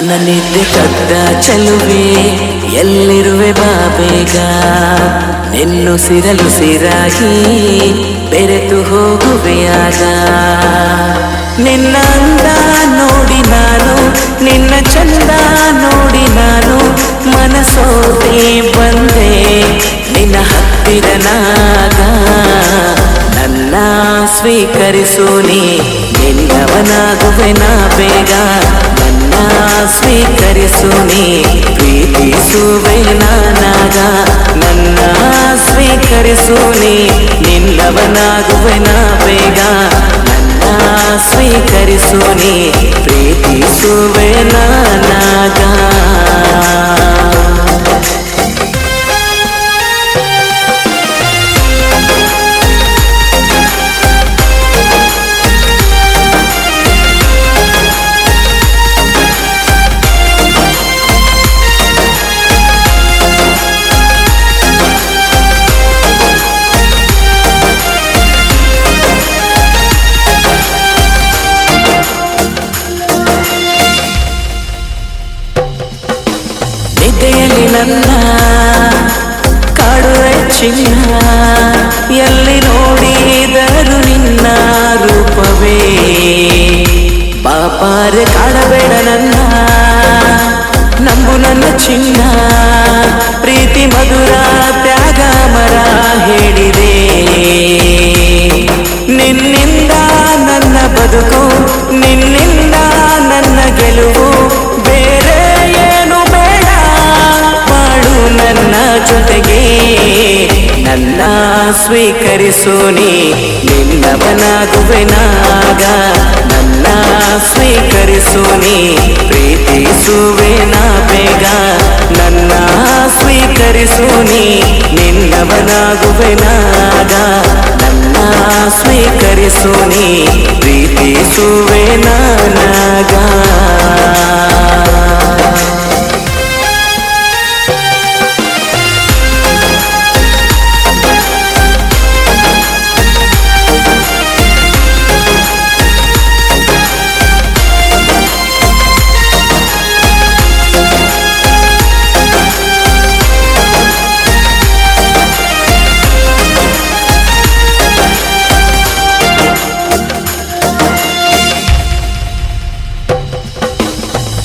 ನನ್ನ ನಿದ್ದೆ ಕದ್ದ ಚೆಲುವೆ ಎಲ್ಲಿರುವೆ ಬಾಬೇಗ ನಿನ್ನುಸಿರಲು ಸಿರಾಗಿ ಬೆರೆತು ಹೋಗುವೆಯಾಗ ನಿನ್ನ ಅಂದ ನೋಡಿ ನಾನು ನಿನ್ನ ಚಂದ ನೋಡಿ ನಾನು ಮನಸೋತೆ ಬಂದೆ ನಿನ್ನ ಹತ್ತಿರನಾಗ ನನ್ನ ಸ್ವೀಕರಿಸು ನೀ ನಿನ್ನವನಾಗುವೆ ನಾ ಬೇಗ ನನ್ನ ಸ್ವೀಕರಿಸು ನೀ ಪ್ರೀತಿಸುವೆ ನಾನಾಗ ನನ್ನ ಸ್ವೀಕರಿಸು ನೀ ನಿನ್ನವನಾಗುವೆ ನಾ ಬೇಗ ನನ್ನ ಸ್ವೀಕರಿಸು ನೀ ಪ್ರೀತಿಸುವೆ ನಾನಾಗ ನಿದ್ದೆಯಲ್ಲಿ ನನ್ನ ಕಾಡುವೆ ಚಿನ್ನ ಎಲ್ಲಿ ನೋಡಿದರು ನಿನ್ನ ರೂಪವೇ ಪಾಪಾರೆ ಕಾಡಬೇಡ ನನ್ನ ನಂಬು ನನ್ನ ಚಿನ್ನ ಪ್ರೀತಿ ಮಧುರ ತ್ಯಾಗ ಮರ ಹೇಳಿದೆ ನಿನ್ನಿಂದ ನನ್ನ ಬದುಕು ನಿನ್ನಿಂದ ನನ್ನ ಗೆಲುವು ಬೇರೆ ಏನು ಬೇಡ ಮಾಡು ನನ್ನ ಜೊತೆಗೆ ನನ್ನ ಸ್ವೀಕರಿಸು ನೀ ನಿನ್ನವನಾಗುವೆ ನಾಗ ನನ್ನ ಸ್ವೀಕರಿಸು ನೀ ಪ್ರೀತಿಸುವೆ ನಾ ಬೇಗ ನನ್ನ ಸ್ವೀಕರಿಸು ನೀ ನಿನ್ನವನಾಗುವೆ ನಾಗ ನನ್ನ ಸ್ವೀಕರಿಸು ನೀ ಪ್ರೀತಿಸುವೆ ನಾನಾಗ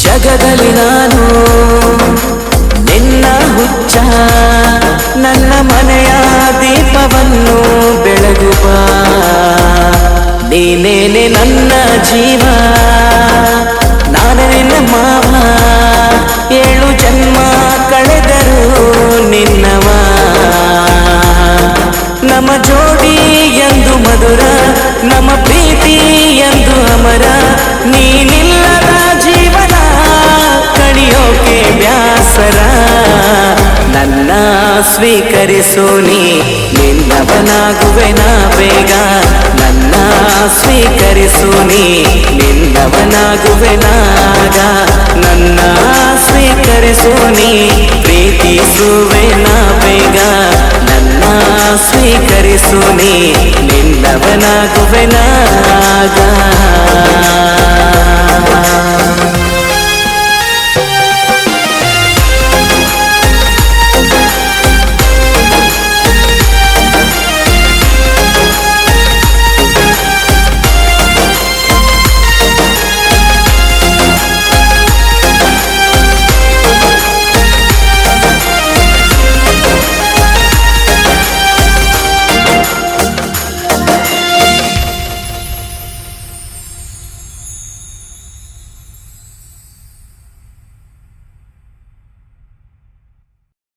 ಜಗದಲ್ಲಿ ನಾನು ನಿನ್ನ ಹುಚ್ಚ ನನ್ನ ಮನೆಯ ದೀಪವನ್ನು ಬೆಳಗುವ ನೀನೇನೆ ನನ್ನ ಜೀವ ನಾನು ನಿನ್ನ ಮಾವ 7 ಜನ್ಮ ಕಳೆದರು ನಿನ್ನವ ನಮ್ಮ ಜೋಡಿ ಎಂದು ಮಧುರ ನಮ್ಮ ಪ್ರೀತಿ ಎಂದು ಅಮರ ನೀನಿಲ್ಲದ ಜೀವನ ಕಡಿಯೋಕೆ ಬ್ಯಾಸರ ನನ್ನ ಸ್ವೀಕರಿಸು ನೀ ನಿನ್ನವನಾಗುವೆ ನಾ ಬೇಗ ನನ್ನ ಸ್ವೀಕರಿಸು ನೀ ನಿನ್ನವನಾಗುವೆ ನಾಗ ನನ್ನ ಸ್ವೀಕರಿಸು ನೀ ಪ್ರೀತಿಸುವೆ ನಾ ಬೇಗ ನನ್ನ ಸ್ವೀಕರಿಸು ನೀ ನಿನ್ನವನಾಗುವೆ ನಾಗ